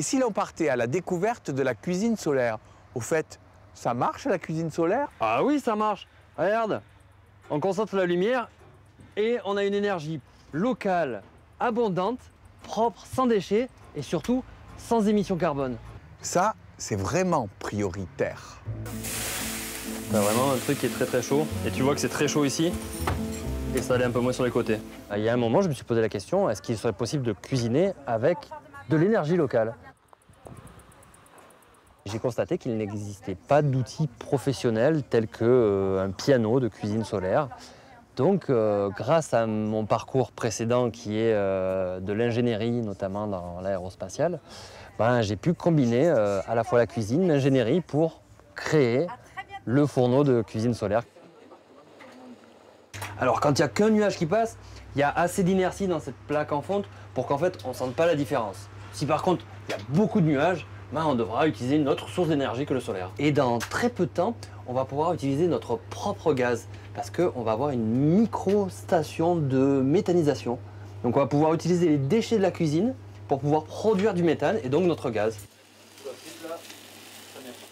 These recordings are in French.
si l'on partait à la découverte de la cuisine solaire? Au fait, ça marche la cuisine solaire? Ah oui, ça marche. Regarde, on concentre la lumière et on a une énergie locale, abondante, propre, sans déchets et surtout sans émissions carbone. Ça, c'est vraiment prioritaire. T'as vraiment un truc qui est très chaud et tu vois que c'est très chaud ici et ça allait un peu moins sur les côtés. Il y a un moment, je me suis posé la question, est-ce qu'il serait possible de cuisiner avec de l'énergie locale? J'ai constaté qu'il n'existait pas d'outils professionnels tels qu'un piano de cuisine solaire. Donc, grâce à mon parcours précédent qui est de l'ingénierie, notamment dans l'aérospatiale, j'ai pu combiner à la fois la cuisine, l'ingénierie pour créer le fourneau de cuisine solaire. Alors, quand il n'y a qu'un nuage qui passe, il y a assez d'inertie dans cette plaque en fonte pour qu'en fait, on ne sente pas la différence. Si par contre, il y a beaucoup de nuages, on devra utiliser une autre source d'énergie que le solaire. Et dans très peu de temps, on va pouvoir utiliser notre propre gaz parce qu'on va avoir une micro-station de méthanisation. Donc on va pouvoir utiliser les déchets de la cuisine pour pouvoir produire du méthane et donc notre gaz.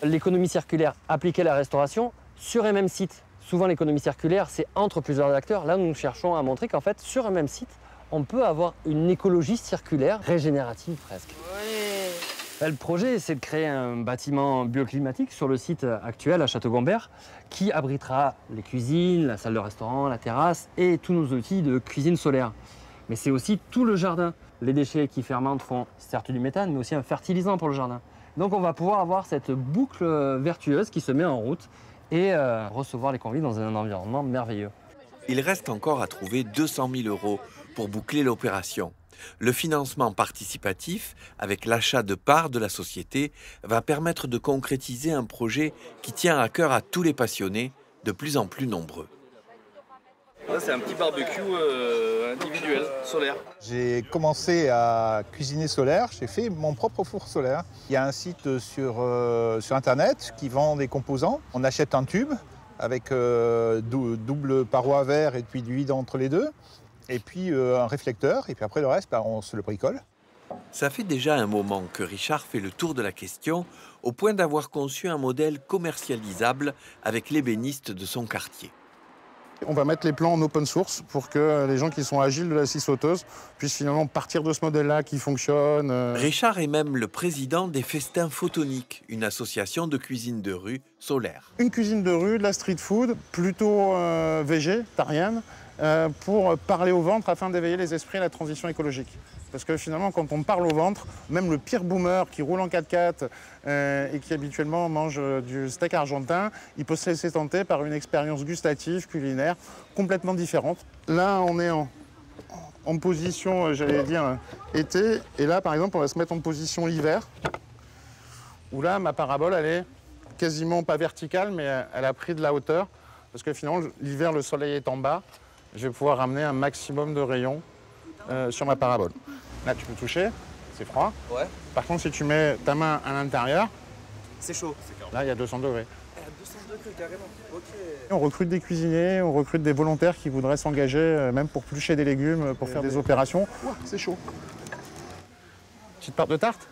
L'économie circulaire appliquée à la restauration sur un même site. Souvent l'économie circulaire, c'est entre plusieurs acteurs. Là, nous cherchons à montrer qu'en fait, sur un même site, on peut avoir une écologie circulaire régénérative presque. Le projet, c'est de créer un bâtiment bioclimatique sur le site actuel à Château-Gombert qui abritera les cuisines, la salle de restaurant, la terrasse et tous nos outils de cuisine solaire. Mais c'est aussi tout le jardin. Les déchets qui fermentent font certes du méthane, mais aussi un fertilisant pour le jardin. Donc on va pouvoir avoir cette boucle vertueuse qui se met en route et recevoir les convives dans un environnement merveilleux. Il reste encore à trouver 200 000 € pour boucler l'opération. Le financement participatif, avec l'achat de parts de la société, va permettre de concrétiser un projet qui tient à cœur à tous les passionnés, de plus en plus nombreux. C'est un petit barbecue individuel, solaire. J'ai commencé à cuisiner solaire, j'ai fait mon propre four solaire. Il y a un site sur internet qui vend des composants. On achète un tube avec double paroi verre et puis du vide entre les deux. Et puis un réflecteur, et puis après le reste, on se le bricole. Ça fait déjà un moment que Richard fait le tour de la question, au point d'avoir conçu un modèle commercialisable avec l'ébéniste de son quartier. On va mettre les plans en open source pour que les gens qui sont agiles de la scie sauteuse puissent finalement partir de ce modèle-là qui fonctionne. Richard est même le président des Festins Photoniques, une association de cuisine de rue solaire. Une cuisine de rue, de la street food, plutôt végétarienne, pour parler au ventre afin d'éveiller les esprits à la transition écologique. Parce que finalement, quand on parle au ventre, même le pire boomer qui roule en 4x4 et qui habituellement mange du steak argentin, il peut se laisser tenter par une expérience gustative, culinaire, complètement différente. Là, on est en position, j'allais dire, été. Et là, par exemple, on va se mettre en position hiver, où là, ma parabole, elle est quasiment pas verticale, mais elle a pris de la hauteur. Parce que finalement, l'hiver, le soleil est en bas. Je vais pouvoir ramener un maximum de rayons sur ma parabole. Là, tu peux toucher, c'est froid. Ouais. Par contre, si tu mets ta main à l'intérieur, C'est chaud. là, il y a 200 degrés. 200 degrés carrément. Ok. On recrute des cuisiniers, on recrute des volontaires qui voudraient s'engager, même pour plucher des légumes, pour faire des opérations. Ouah, c'est chaud. Petite part de tarte?